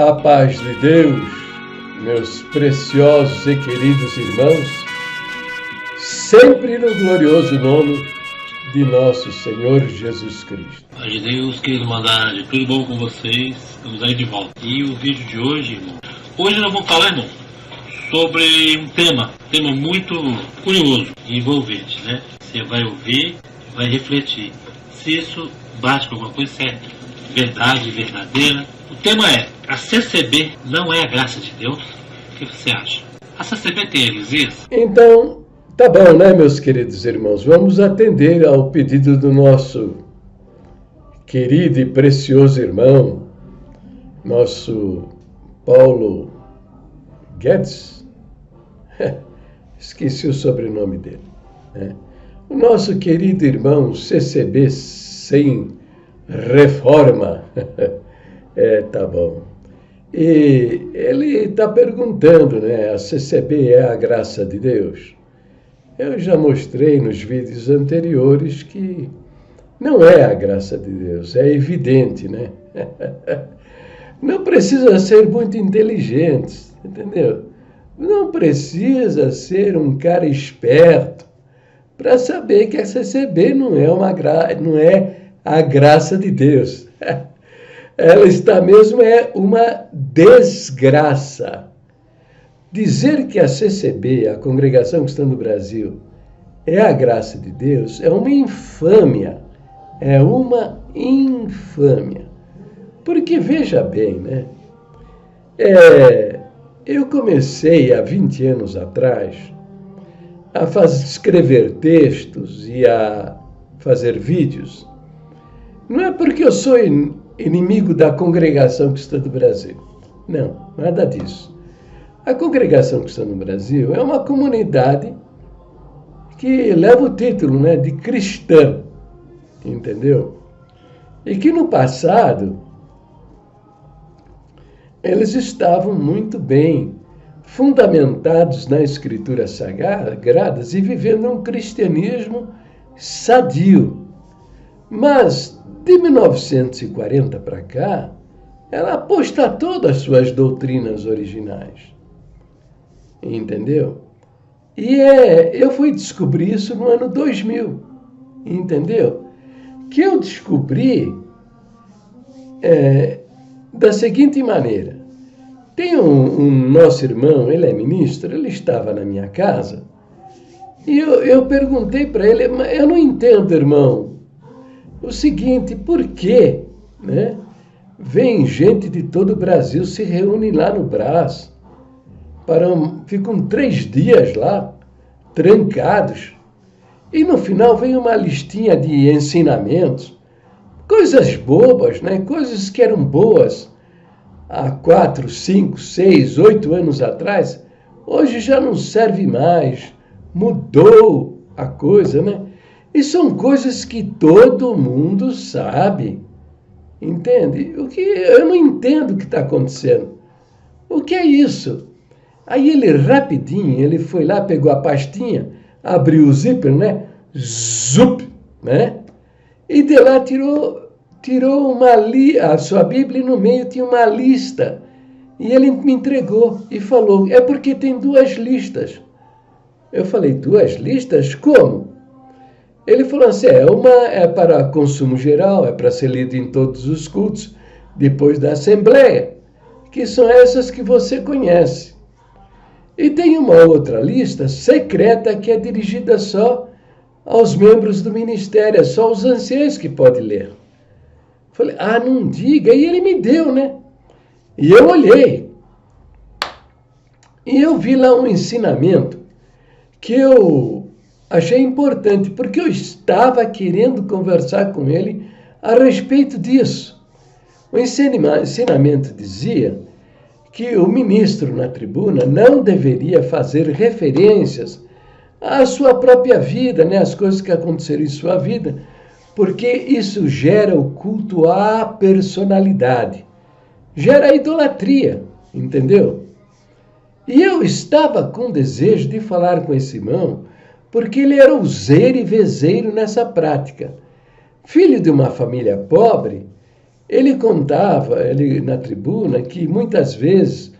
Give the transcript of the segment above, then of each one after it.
A paz de Deus, meus preciosos e queridos irmãos, sempre no glorioso nome de nosso Senhor Jesus Cristo. Paz de Deus, querido Mandade, tudo bom com vocês? Estamos aí de volta. E o vídeo de hoje, irmão, hoje nós vamos falar, irmão, sobre um tema muito curioso e envolvente, né? Você vai ouvir, vai refletir se isso bate com alguma coisa, se é verdade, verdadeira. O tema é: a CCB não é a graça de Deus? O que você acha? A CCB tem heresias? Então, tá bom, né, meus queridos irmãos? Vamos atender ao pedido do nosso querido e precioso irmão, nosso Paulo Guedes. Esqueci o sobrenome dele, né? O nosso querido irmão CCB sem reforma. Tá bom. E ele está perguntando, né? A CCB é a graça de Deus? Eu já mostrei nos vídeos anteriores que não é a graça de Deus, é evidente, né? Não precisa ser muito inteligente, entendeu? Não precisa ser um cara esperto para saber que a CCB não é a graça de Deus. Ela está mesmo uma desgraça. Dizer que a CCB, a Congregação Cristã do Brasil, é a graça de Deus é uma infâmia. É uma infâmia. Porque, veja bem, né? Eu comecei há 20 anos atrás a escrever textos e a fazer vídeos. Não é porque eu sou inimigo da Congregação Cristã do Brasil. Não, nada disso. A Congregação Cristã do Brasil é uma comunidade que leva o título, né, de cristã, entendeu? E que no passado eles estavam muito bem fundamentados nas Escrituras Sagradas e vivendo um cristianismo sadio. Mas de 1940 para cá, ela apostatou das suas doutrinas originais. Entendeu? E eu fui descobrir isso no ano 2000. Entendeu? Que eu descobri da seguinte maneira. Tem um nosso irmão, ele é ministro, ele estava na minha casa, e eu perguntei para ele: eu não entendo, irmão, o seguinte, por que, né, vem gente de todo o Brasil, se reúne lá no Brás, ficam 3 dias lá, trancados, e no final vem uma listinha de ensinamentos, coisas bobas, né, coisas que eram boas há 4, 5, 6, 8 anos atrás, hoje já não serve mais, mudou a coisa, né? E são coisas que todo mundo sabe, entende? Eu não entendo o que está acontecendo. O que é isso? Aí ele rapidinho, ele foi lá, pegou a pastinha, abriu o zíper, né? Zup, né? E de lá tirou a sua Bíblia e no meio tinha uma lista. E ele me entregou e falou: é porque tem 2 listas. Eu falei: 2 listas? Como? Ele falou assim: uma é para consumo geral, é para ser lido em todos os cultos, depois da Assembleia, que são essas que você conhece. E tem uma outra lista secreta que é dirigida só aos membros do ministério, é só os anciãos que podem ler. Falei: não diga. E ele me deu, né? E eu olhei. E eu vi lá um ensinamento que eu achei importante, porque eu estava querendo conversar com ele a respeito disso. O ensinamento dizia que o ministro na tribuna não deveria fazer referências à sua própria vida, né? As coisas que aconteceram em sua vida, porque isso gera o culto à personalidade, gera a idolatria, entendeu? E eu estava com desejo de falar com esse irmão, porque ele era useiro e vezeiro nessa prática. Filho de uma família pobre, Ele contava, na tribuna, que muitas vezes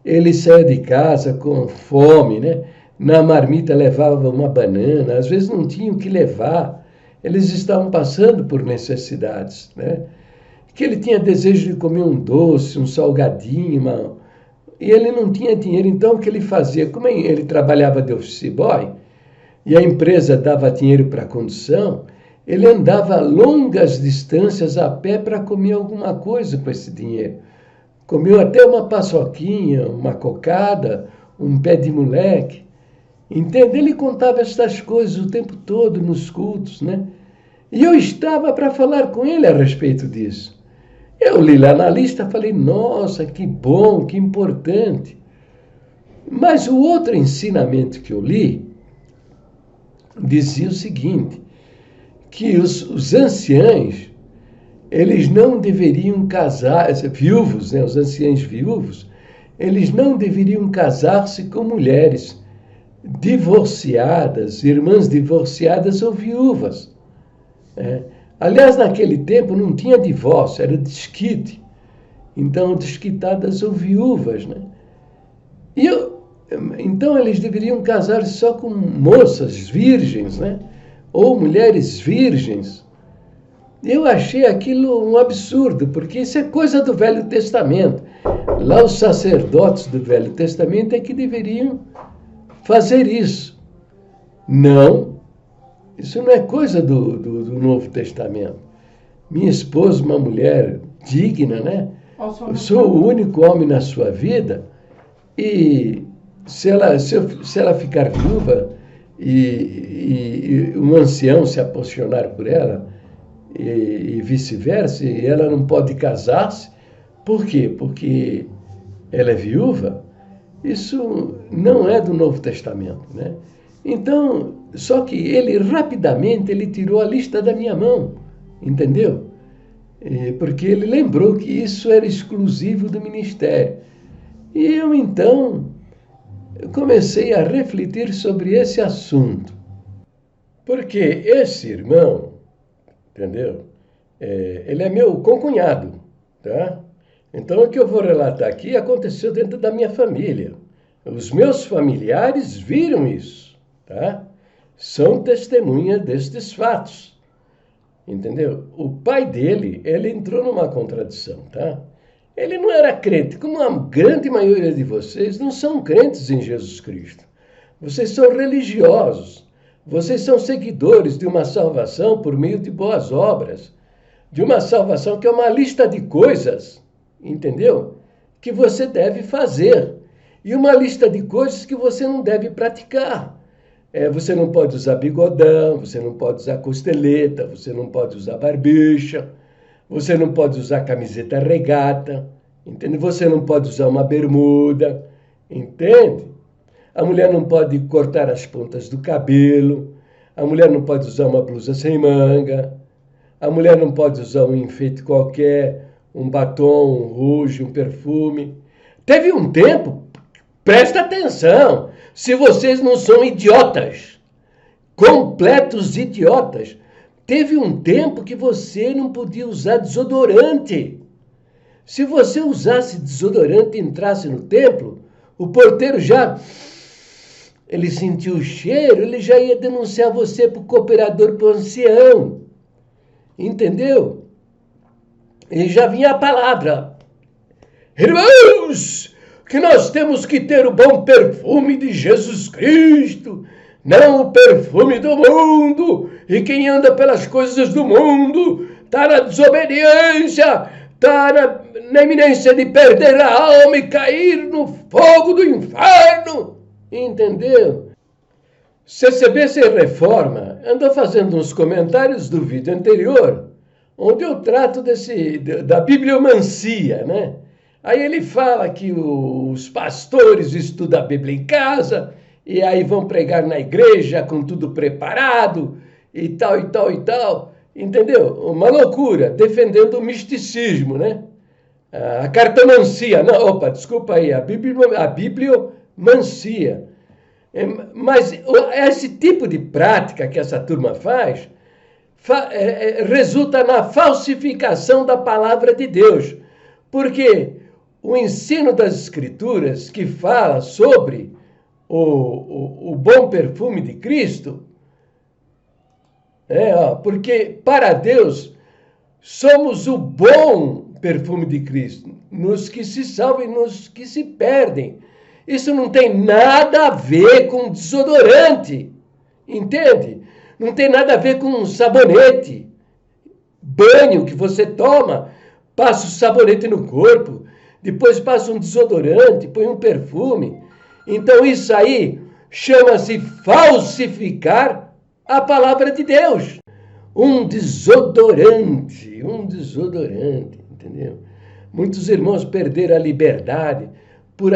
ele saía de casa com fome, né? Na marmita levava uma banana, às vezes não tinham o que levar. Eles estavam passando por necessidades, né? Que ele tinha desejo de comer um doce, um salgadinho, e ele não tinha dinheiro. Então, o que ele fazia? Como ele trabalhava de office boy, e a empresa dava dinheiro para a condução, ele andava longas distâncias a pé para comer alguma coisa com esse dinheiro. Comeu até uma paçoquinha, uma cocada, um pé de moleque. Entende? Ele contava essas coisas o tempo todo nos cultos, né? E eu estava para falar com ele a respeito disso. Eu li lá na lista e falei, nossa, que bom, que importante. Mas o outro ensinamento que eu li dizia o seguinte, que os anciãos, eles não deveriam casar, viúvos, né, os anciãos viúvos, eles não deveriam casar-se com mulheres divorciadas, irmãs divorciadas ou viúvas. Aliás, naquele tempo não tinha divórcio, era desquite. Então, desquitadas ou viúvas, né? Então, eles deveriam casar só com moças virgens, né? Ou mulheres virgens. Eu achei aquilo um absurdo, porque isso é coisa do Velho Testamento. Lá os sacerdotes do Velho Testamento é que deveriam fazer isso. Não, isso não é coisa do Novo Testamento. Minha esposa, uma mulher digna, né? Eu sou o único homem na sua vida e se ela ficar viúva e um ancião se apaixonar por ela e vice-versa, e ela não pode casar-se, por quê? Porque ela é viúva? Isso não é do Novo Testamento, né? Então, só que ele rapidamente ele tirou a lista da minha mão, entendeu? Porque ele lembrou que isso era exclusivo do ministério. E eu, então, comecei a refletir sobre esse assunto. Porque esse irmão, entendeu? Ele é meu concunhado, tá? Então, o que eu vou relatar aqui aconteceu dentro da minha família. Os meus familiares viram isso, tá? São testemunhas destes fatos, entendeu? O pai dele, ele entrou numa contradição, tá? Ele não era crente, como a grande maioria de vocês não são crentes em Jesus Cristo. Vocês são religiosos, vocês são seguidores de uma salvação por meio de boas obras, de uma salvação que é uma lista de coisas, entendeu? Que você deve fazer. E uma lista de coisas que você não deve praticar. Você não pode usar bigodão, você não pode usar costeleta, você não pode usar barbicha, você não pode usar camiseta regata, entende? Você não pode usar uma bermuda, entende? A mulher não pode cortar as pontas do cabelo, a mulher não pode usar uma blusa sem manga, a mulher não pode usar um enfeite qualquer, um batom, um rouge, um perfume. Teve um tempo, presta atenção, se vocês não são idiotas, completos idiotas, teve um tempo que você não podia usar desodorante. Se você usasse desodorante e entrasse no templo, o porteiro ele sentiu o cheiro, ele já ia denunciar você para o cooperador, para o ancião. Entendeu? E já vinha a palavra. Irmãos, que nós temos que ter o bom perfume de Jesus Cristo, não o perfume do mundo. E quem anda pelas coisas do mundo está na desobediência, está na iminência de perder a alma e cair no fogo do inferno. Entendeu? CCB Sem Reforma andou fazendo uns comentários do vídeo anterior, onde eu trato da bibliomancia, né? Aí ele fala que os pastores estudam a Bíblia em casa, e aí vão pregar na igreja com tudo preparado, e tal, e tal, e tal. Entendeu? Uma loucura, defendendo o misticismo, né? A cartomancia, não, opa, desculpa aí, a bibliomancia. Mas esse tipo de prática que essa turma faz resulta na falsificação da palavra de Deus. Porque o ensino das Escrituras que fala sobre o bom perfume de Cristo, porque para Deus somos o bom perfume de Cristo, nos que se salvam e nos que se perdem. Isso não tem nada a ver com desodorante, entende? Não tem nada a ver com um sabonete, banho que você toma, passa o sabonete no corpo, depois passa um desodorante, põe um perfume. Então isso aí chama-se falsificar a palavra de Deus. Um desodorante, entendeu? Muitos irmãos perderam a liberdade por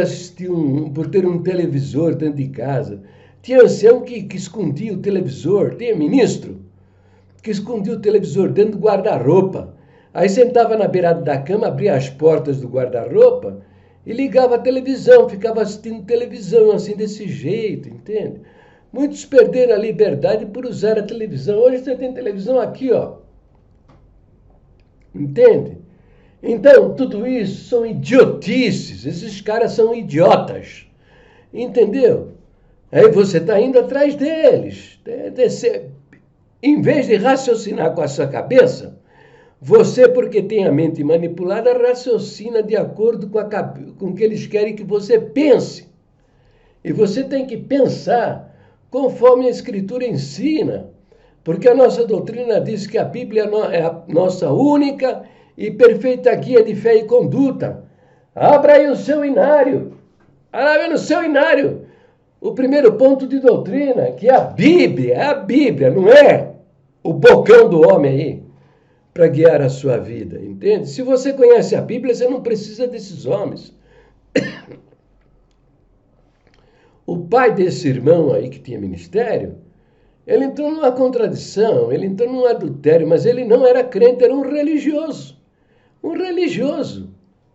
ter um televisor dentro de casa. Tinha ancião que escondia o televisor, tinha ministro que escondia o televisor dentro do guarda-roupa. Aí sentava na beirada da cama, abria as portas do guarda-roupa e ligava a televisão, ficava assistindo televisão assim desse jeito, entende? Muitos perderam a liberdade por usar a televisão. Hoje você tem televisão aqui, ó. Entende? Então, tudo isso são idiotices. Esses caras são idiotas. Entendeu? Aí você está indo atrás deles. Em vez de raciocinar com a sua cabeça, você, porque tem a mente manipulada, raciocina de acordo com o que eles querem que você pense. E você tem que pensar conforme a Escritura ensina. Porque a nossa doutrina diz que a Bíblia é a nossa única e perfeita guia de fé e conduta. Abra aí o seu inário. Abra no seu inário o primeiro ponto de doutrina, que é a Bíblia, não é o bocão do homem aí, para guiar a sua vida, entende? Se você conhece a Bíblia, você não precisa desses homens. O pai desse irmão aí que tinha ministério, ele entrou numa contradição, ele entrou num adultério, mas ele não era crente, era um religioso,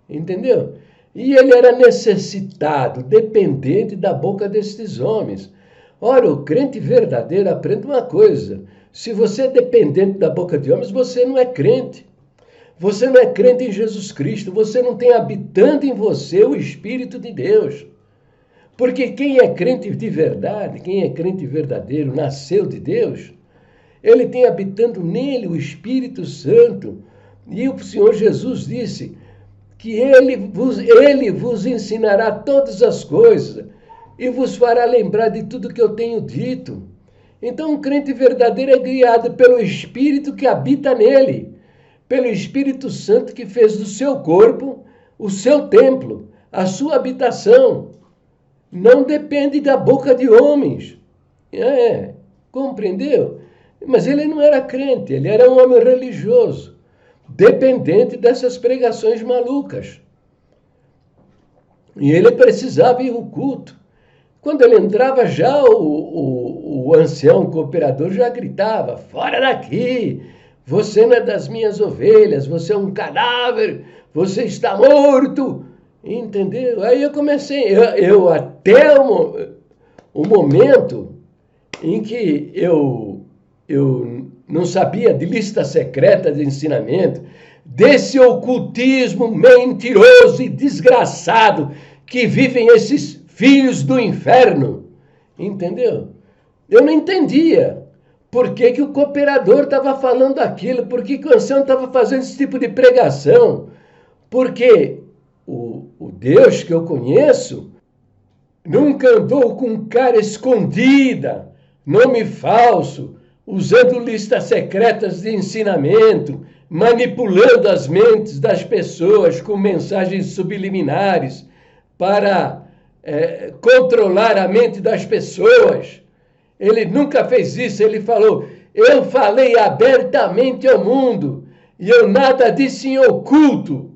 entendeu? E ele era necessitado, dependente da boca destes homens. Ora, o crente verdadeiro aprende uma coisa: se você é dependente da boca de homens, você não é crente. Você não é crente em Jesus Cristo, você não tem habitando em você o Espírito de Deus. Porque quem é crente de verdade, quem é crente verdadeiro, nasceu de Deus, ele tem habitando nele o Espírito Santo. E o Senhor Jesus disse que ele vos ensinará todas as coisas e vos fará lembrar de tudo que eu tenho dito. Então, um crente verdadeiro é guiado pelo Espírito que habita nele, pelo Espírito Santo que fez do seu corpo o seu templo, a sua habitação. Não depende da boca de homens. Compreendeu? Mas ele não era crente, ele era um homem religioso, dependente dessas pregações malucas. E ele precisava ir ao culto. Quando ele entrava, já o ancião cooperador já gritava: fora daqui, você não é das minhas ovelhas, você é um cadáver, você está morto. Entendeu? Aí eu comecei, eu até o momento em que eu não sabia de lista secreta de ensinamento, desse ocultismo mentiroso e desgraçado que vivem esses filhos do inferno, entendeu? Eu não entendia por que o cooperador estava falando aquilo, por que o ancião estava fazendo esse tipo de pregação, porque o Deus que eu conheço nunca andou com cara escondida, nome falso, usando listas secretas de ensinamento, manipulando as mentes das pessoas com mensagens subliminares para controlar a mente das pessoas. Ele nunca fez isso. Ele falou: eu falei abertamente ao mundo e eu nada disse em oculto.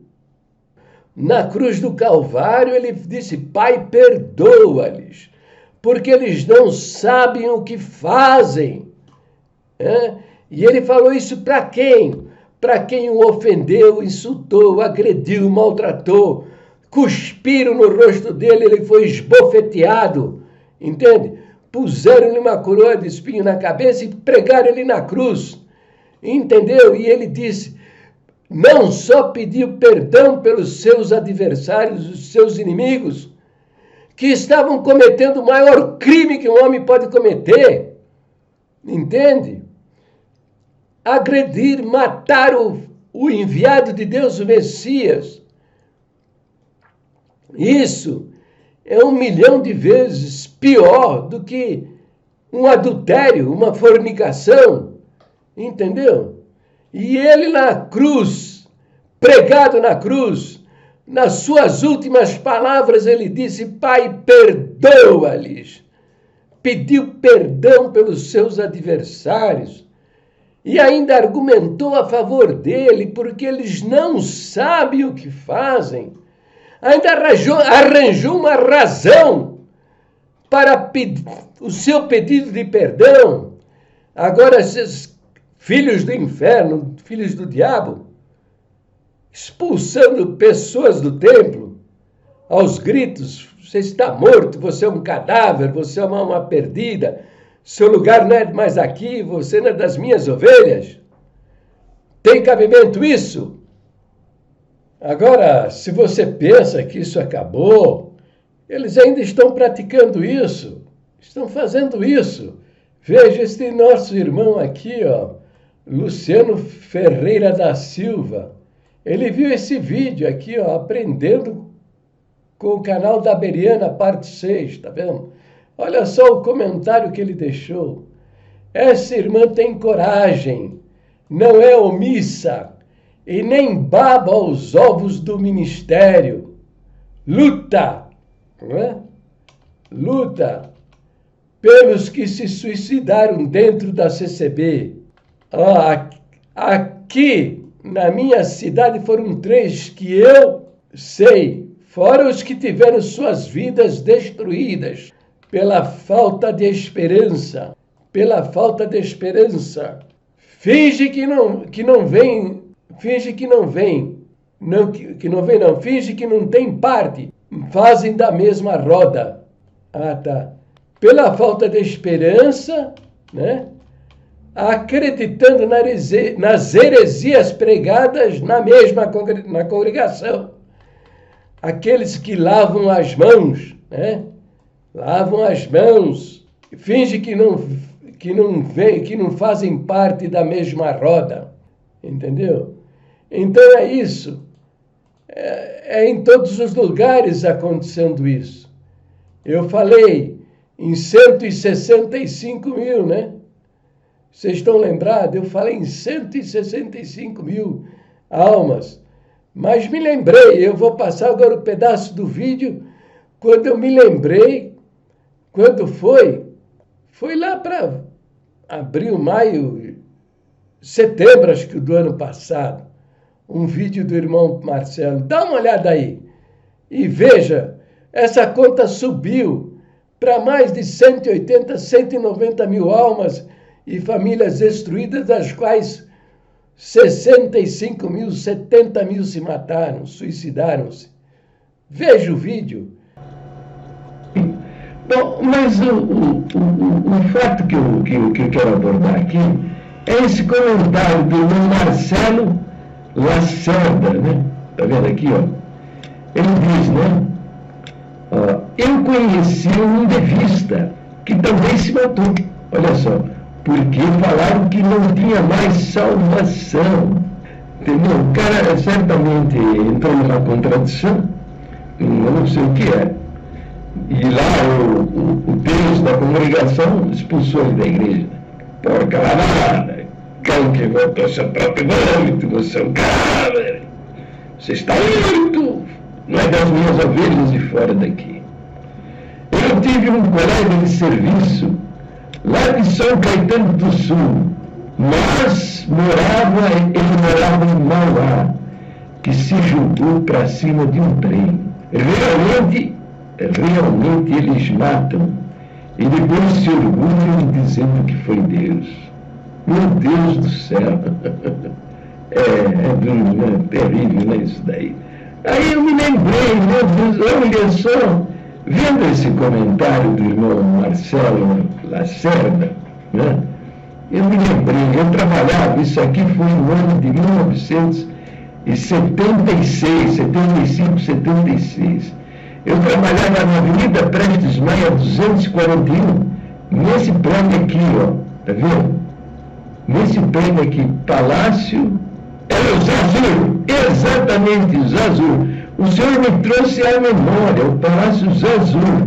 Na cruz do Calvário ele disse: Pai, perdoa-lhes, porque eles não sabem o que fazem. E ele falou isso para quem? Para quem o ofendeu, insultou, agrediu, maltratou, cuspiram no rosto dele, ele foi esbofeteado, entende? Puseram-lhe uma coroa de espinho na cabeça e pregaram ele na cruz. entendeu? E ele disse, não só pediu perdão pelos seus adversários, os seus inimigos, que estavam cometendo o maior crime que um homem pode cometer, entende? Agredir, matar o enviado de Deus, o Messias. Isso é 1 milhão de vezes pior do que um adultério, uma fornicação, entendeu? E ele na cruz, pregado na cruz, nas suas últimas palavras ele disse, Pai, perdoa-lhes. Pediu perdão pelos seus adversários e ainda argumentou a favor dele, porque eles não sabem o que fazem. Ainda arranjou uma razão para o seu pedido de perdão. Agora, esses filhos do inferno, filhos do diabo, expulsando pessoas do templo, aos gritos, você está morto, você é um cadáver, você é uma alma perdida, seu lugar não é mais aqui, você não é das minhas ovelhas. Tem cabimento isso? Agora, se você pensa que isso acabou, eles ainda estão praticando isso, estão fazendo isso. Veja este nosso irmão aqui, ó, Luciano Ferreira da Silva. Ele viu esse vídeo aqui, ó, aprendendo com o canal da Beriana, parte 6, tá vendo? Olha só o comentário que ele deixou. Essa irmã tem coragem, não é omissa e nem baba aos ovos do ministério. Luta, não é? Luta pelos que se suicidaram dentro da CCB. Aqui na minha cidade foram 3 que eu sei, fora os que tiveram suas vidas destruídas pela falta de esperança. Pela falta de esperança. Finge que não vem. Finge que não vem. Finge que não tem parte. Fazem da mesma roda. Ah, tá. Pela falta de esperança, né? Acreditando nas heresias pregadas na congregação. Aqueles que lavam as mãos, né? Lavam as mãos, finge que não fazem parte da mesma roda, entendeu? Então é isso. É em todos os lugares acontecendo isso. Eu falei em 165 mil, né? Vocês estão lembrados? Eu falei em 165 mil almas. Mas me lembrei, eu vou passar agora um pedaço do vídeo, quando eu me lembrei, quando foi lá para abril, maio, setembro, acho que do ano passado, um vídeo do irmão Marcelo. Dá uma olhada aí e veja, essa conta subiu para mais de 180, 190 mil almas e famílias destruídas, das quais 65 mil, 70 mil se mataram, suicidaram-se. Veja o vídeo. Bom, mas o fato que eu quero abordar aqui é esse comentário do irmão Marcelo Lacerda, né? Tá vendo aqui, ó? Ele diz, né? Eu conheci um devista que também se matou. Olha só. Porque falaram que não tinha mais salvação. Entendeu? O cara certamente entrou numa contradição, eu não sei o que é. E lá o Deus da congregação expulsou ele da igreja. Porca lavada, cão que voltou ao seu próprio vômito, você é um cabra, você está morto, não é das minhas ovelhas de fora daqui. Eu tive um colega de serviço lá de São Caetano do Sul, mas ele morava em Mauá, que se jogou para cima de um trem. Realmente eles matam e depois se orgulham dizendo que foi Deus. Meu Deus do céu! É terrível, né, isso daí. Aí eu me lembrei, meu Deus, olha só, vendo esse comentário do irmão Marcelo Lacerda, né? Eu me lembrei, eu trabalhava, isso aqui foi no ano de 1976, 75, 76. Eu trabalhava na Avenida Prestes Maia 241, nesse prédio aqui, ó, tá vendo? Nesse prédio aqui, Palácio, era o Zazur, exatamente, o Zazur. O senhor me trouxe à memória, o Palácio Zazur,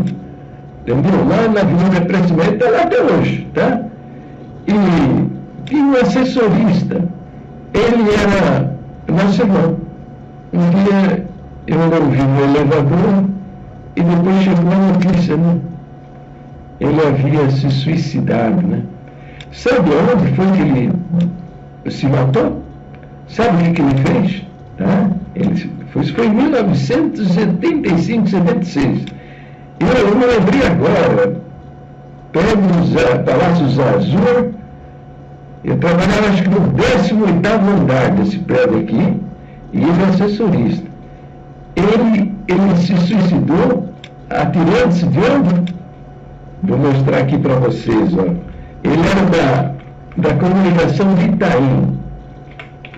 entendeu? Lá na Avenida Prestes Maia, está lá até hoje, tá? E tinha um assessorista, ele era nosso irmão. Um dia eu não vi no elevador e depois chegou a notícia, né? Ele havia se suicidado, né? Sabe onde foi que ele se matou? Sabe o que ele fez? Tá? Isso foi em 1975, 76. Eu me lembrei agora, perto do Palácio Zazur, eu trabalhava acho que no 18º andar desse prédio aqui, e ele é assessorista. Ele se suicidou atirando-se de onde? Vou mostrar aqui para vocês, ó. Ele era da comunicação de Itaim,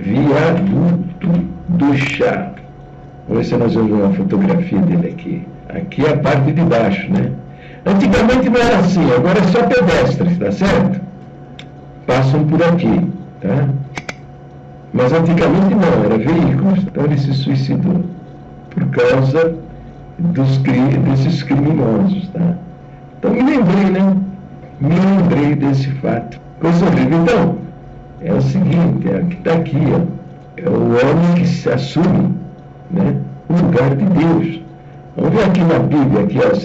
Viaduto do Chá. Vamos ver se nós vamos ver uma fotografia dele aqui. Aqui é a parte de baixo, né? Antigamente não era assim, agora é só pedestres, tá certo? Passam por aqui, tá? Mas antigamente não, era veículos. Então ele se suicidou por causa desses criminosos, tá? Então me lembrei, né? Me lembrei desse fato. Coisa horrível. Então, é o seguinte, é o que está aqui, ó. É o homem que se assume, né, o lugar de Deus. Vamos ver aqui na Bíblia, aqui, ó, 2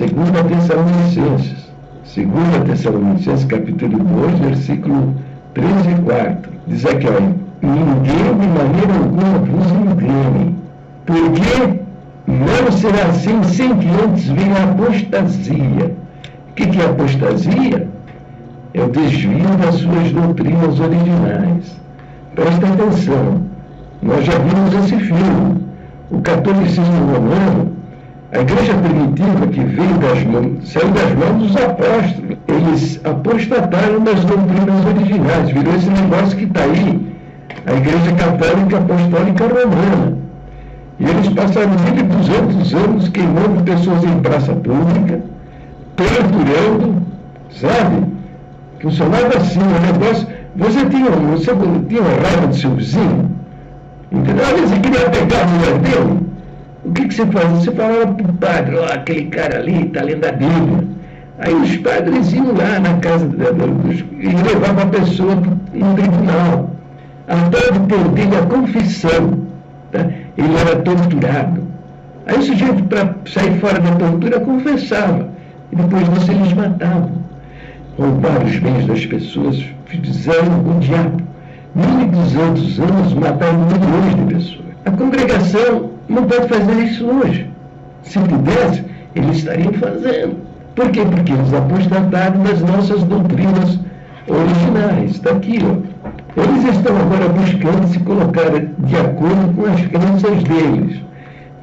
Tessalonicenses, capítulo 2, versículo 13 e 4. Diz aqui, ó, ninguém de maneira alguma vos engane, porque não será assim sem que antes venha a apostasia. O que é apostasia? É o desvio das suas doutrinas originais. Presta atenção, nós já vimos esse filme. O catolicismo romano, a igreja primitiva que saiu das mãos dos apóstolos, eles apostataram das doutrinas originais, virou esse negócio que está aí, a igreja católica apostólica romana. E eles passaram 1.200 anos queimando pessoas em praça pública, torturando, sabe? Funcionava assim, o negócio. Você tinha raiva do seu vizinho? Entendeu? Às vezes você queria pegar a mulher dele. O que você fazia? Você falava para o padre, ó, aquele cara ali está lendo a Bíblia. Aí os padres iam lá na casa e levavam a pessoa em um tribunal, até de perder a confissão. Tá? Ele era torturado. Aí o sujeito, para sair fora da tortura, confessava. E depois disso eles matavam. Roubaram os bens das pessoas, fizeram o diabo. 1.200 anos mataram milhões de pessoas. A congregação não pode fazer isso hoje. Se pudesse, eles estariam fazendo. Por quê? Porque eles apostataram das nossas doutrinas originais. Está aqui, ó. Eles estão agora buscando se colocar de acordo com as crenças deles.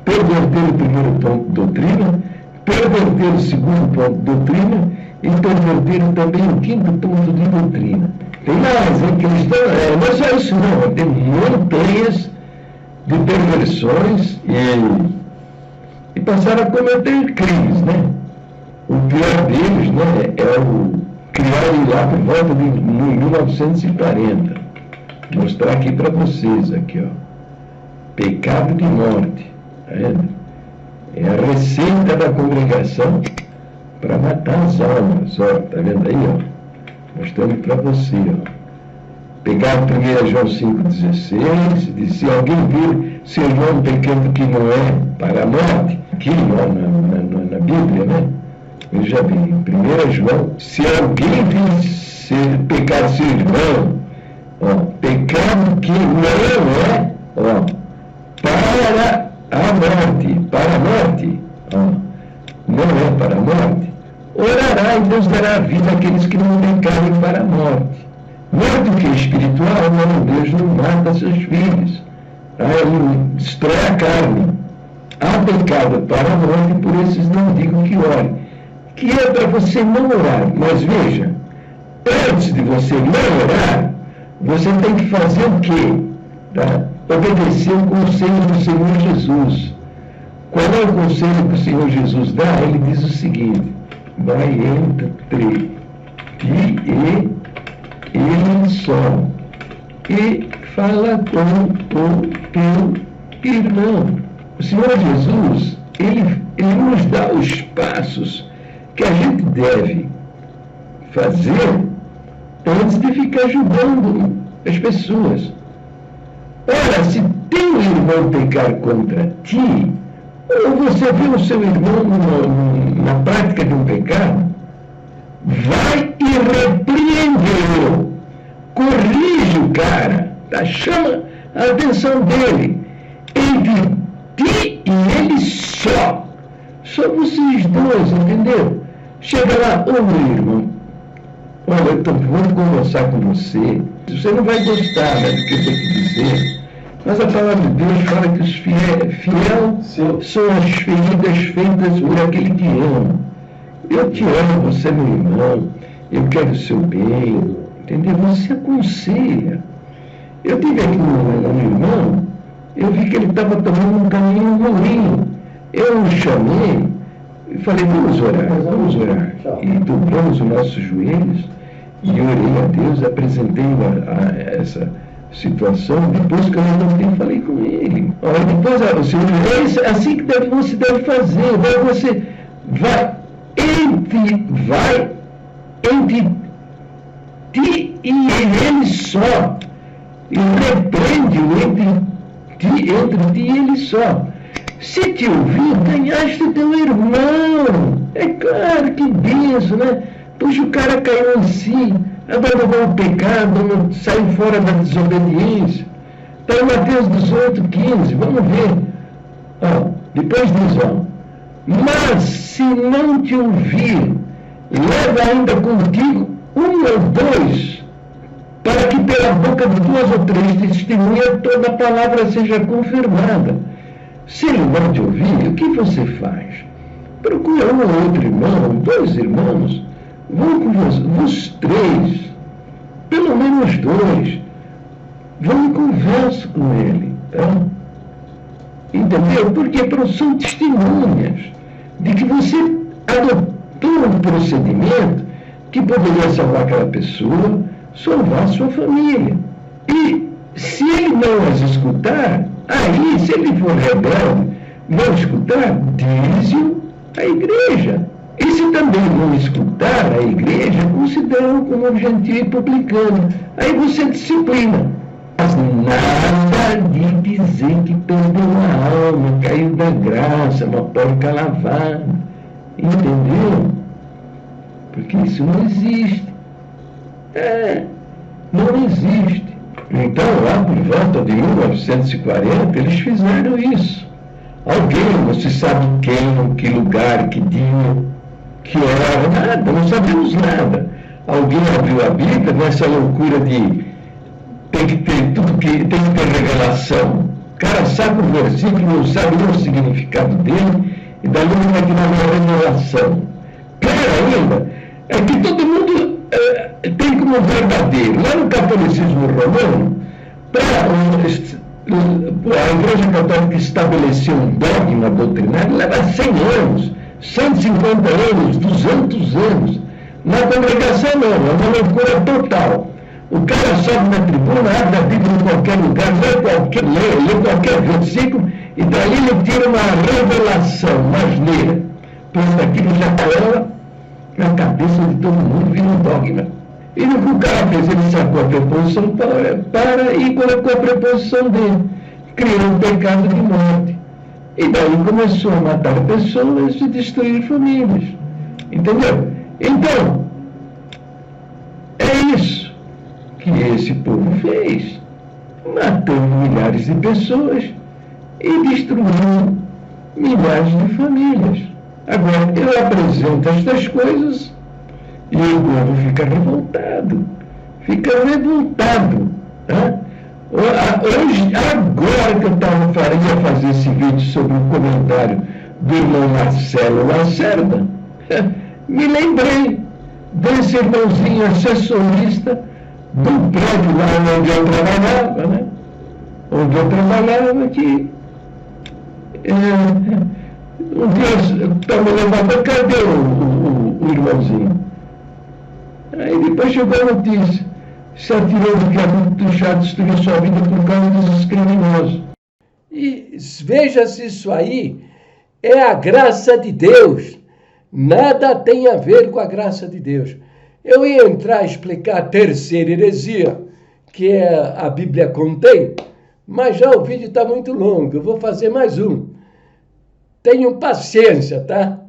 Perverter o primeiro ponto de doutrina, perverter o segundo ponto de doutrina e perverter também o quinto ponto de doutrina. Tem mais, hein, que eles estão... não é só isso não, tem montanhas de perversões e passaram a cometer crimes, né? O pior deles, né, é o criado lá por volta de 1940. Vou mostrar aqui para vocês, aqui, ó. Pecado de morte. Tá vendo? É a receita da congregação para matar as almas, ó. Tá vendo aí, ó? Mostrando para você, ó. Pegar 1 João 5,16, diz, se alguém vir seu irmão pecando que não é para a morte, aqui na Bíblia, né? Veja bem, 1 João, se alguém vir pecar seu irmão, ó, pecado que não é, ó, para a morte, ó, não é para a morte, orará e Deus dará vida àqueles que não pecarem para a morte. Morte que é espiritual, não, Deus não mata seus filhos, ele destrói a carne. Há pecado para a morte, por esses não digo que ore. Que é para você não orar, mas veja, antes de você não orar, você tem que fazer o quê? Tá? Obedecer o conselho do Senhor Jesus. Qual é o conselho que o Senhor Jesus dá? Ele diz o seguinte: vai entre ti e ele só, e fala com o teu irmão. O Senhor Jesus, ele nos dá os passos que a gente deve fazer antes de ficar ajudando as pessoas. Ora, se teu irmão pecar contra ti, ou você vê o seu irmão na prática de um pecado, vai e repreende-o, corrige o cara, tá? Chama a atenção dele, entre ti e ele só vocês dois, entendeu? Chega lá: ô meu irmão, olha, eu estou muito conversar com você, você não vai gostar, né, do que eu vou te dizer, mas a palavra de Deus fala que os fiel são as feridas feitas por aquele que ama. Eu te amo, você é meu irmão, eu quero o seu bem, entendeu? Você aconselha. Eu tive aqui um irmão, eu vi que ele estava tomando um caminho ruim. Eu o chamei e falei: vamos orar. E dobramos os nossos joelhos e orei a Deus, apresentei essa situação. Depois que eu levantei, falei com ele. Olha, depois o Senhor, é assim que você deve fazer. Você vai entre ti e ele só, e repreende-o entre ti e ele só. Se te ouvir, ganhaste o teu irmão. É claro, que benção, né? Pois o cara caiu em si, abandonou o pecado, saiu fora da desobediência. Está em Mateus 18:15, vamos ver. Depois diz: mas se não te ouvir, leva ainda contigo um ou dois, para que pela boca de 2 ou 3 testemunhas toda a palavra seja confirmada. Se ele não te ouvir, o que você faz? Procura um ou outro irmão, 2 irmãos, vão com os 3, pelo menos 2, vão e conversa com ele, tá? Entendeu? Porque são testemunhas de que você adotou um procedimento que poderia salvar aquela pessoa, salvar a sua família. E se ele não as escutar, aí, se ele for rebelde, não escutar, diz-o à igreja. E se também não escutar a igreja, considera-o como um gentil e publicano. Aí você disciplina. Mas nada de dizer que perdeu a alma, caiu da graça, uma porca lavada. Entendeu? Porque isso não existe. Não existe. Então, lá por volta de 1940, eles fizeram isso. Alguém, não se sabe quem, que lugar, que dia, que hora, nada, não sabemos nada. Alguém abriu a Bíblia nessa loucura de tem que ter revelação. O cara sabe o versículo, não sabe nem o significado dele, e dali não vai tirar uma revelação. Pior ainda, é que todo mundo tem como verdadeiro. Lá no catolicismo romano, a Igreja Católica estabeleceu um dogma doutrinário, leva 100 anos, 150 anos, 200 anos. Na congregação não, é uma loucura total. O cara sobe na tribuna, abre a Bíblia em qualquer lugar, lê qualquer versículo, e daí ele tira uma revelação, uma asneira. Pois daquilo já cola na cabeça de todo mundo, vira um dogma. E no que o cara fez, ele sacou a preposição para e colocou a preposição dele. Criou um pecado de morte. E daí começou a matar pessoas e destruir famílias. Entendeu? Então, é isso que esse povo fez, matando milhares de pessoas e destruindo milhares de famílias. Agora, eu apresento estas coisas e o povo fica revoltado. Tá? Hoje, agora que eu ia fazer esse vídeo sobre o comentário do irmão Marcelo Lacerda, me lembrei desse irmãozinho assessorista do prédio lá onde eu trabalhava, né? Onde eu trabalhava, que um dia estava levando, cadê o irmãozinho? Aí depois chegou a notícia, se atirou do viaduto do chá, destruiu sua vida por causa dos criminosos. E veja se isso aí é a graça de Deus. Nada tem a ver com a graça de Deus. Eu ia entrar a explicar a terceira heresia que a Bíblia contém, mas já o vídeo está muito longo, eu vou fazer mais um. Tenham paciência, tá?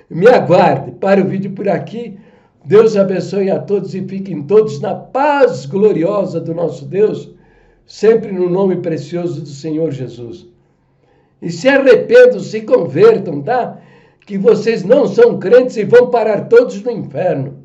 Me aguarde. Para o vídeo por aqui. Deus abençoe a todos e fiquem todos na paz gloriosa do nosso Deus, sempre no nome precioso do Senhor Jesus. E se arrependam, se convertam, tá? Que vocês não são crentes e vão parar todos no inferno.